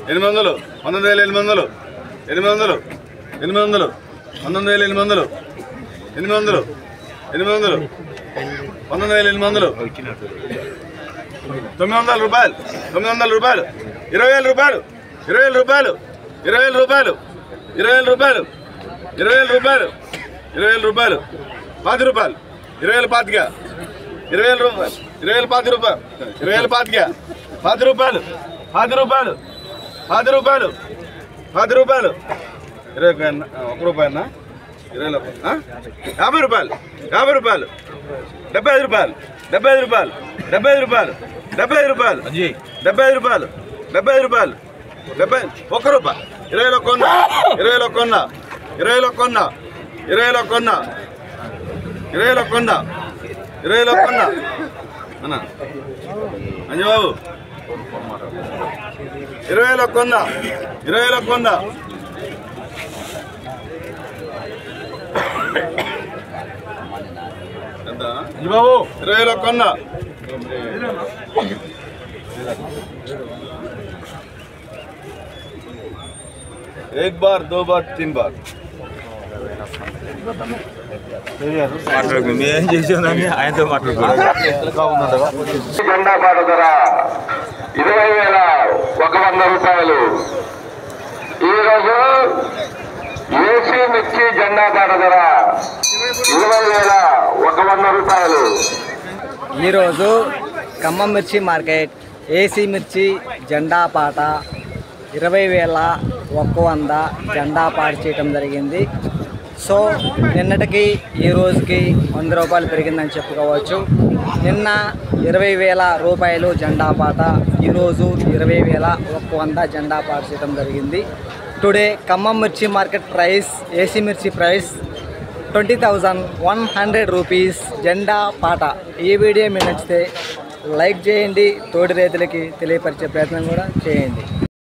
800 19,800 800 800 19,800 800 800 19,800 900 రూపాయలు 900 రూపాయలు 20,000 రూపాయలు 20,000 రూపాయలు 20,000 రూపాయలు 20,000 రూపాయలు 20,000 రూపాయలు 20,000 రూపాయలు 10 రూపాయలు 20,000 పాతిక 20,000 రూపాయలు 20,000 10 రూపాయలు 20,000 పాతిక 10 రూపాయలు 10 రూపాయలు 10 రూపాయలు 10 రూపాయలు 1 రూపాయనా 20 50 రూపాయలు 50 రూపాయలు 75 రూపాయలు 75 రూపాయలు 75 రూపాయలు 75 రూపాయలు 75 రూపాయలు 75 రూపాయలు 1 రూపాయలు 20లో కొన్నా 20లో కొన్నా 20లో కొన్నా 20లో కొన్నా 20లో కొన్నా 20లో కొన్నా అన్నా అంజబాబు 20లో కొన్నా 20లో కొన్నా ఎంత అంజబాబు 20లో కొన్నా एक बार 2 बार 3 बार ఆయనతో మాట్లాడుకోవాలి జెండా పాట ధర 20,100 రూపాయలు. ఈరోజు ఏసీ మిర్చి జెండా పాట ధర 20,100 రూపాయలు. ఈరోజు ఖమ్మం మిర్చి మార్కెట్ ఏసీ మిర్చి జెండా పాట 20,100 జెండా పాట చేయటం జరిగింది. సో నిన్నటికి ఈ రోజుకి 100 రూపాయలు పెరిగిందని చెప్పుకోవచ్చు. నిన్న 20,000 రూపాయలు జెండా పాట, ఈరోజు 20,100 జెండా పాట చేయటం జరిగింది. టుడే ఖమ్మం మిర్చి మార్కెట్ ప్రైస్ ఏసీ మిర్చి ప్రైస్ 20,100 రూపీస్ జెండా పాట. ఈ వీడియో మీకు నచ్చితే లైక్ చేయండి, తోటి రైతులకి తెలియపరిచే ప్రయత్నం కూడా చేయండి.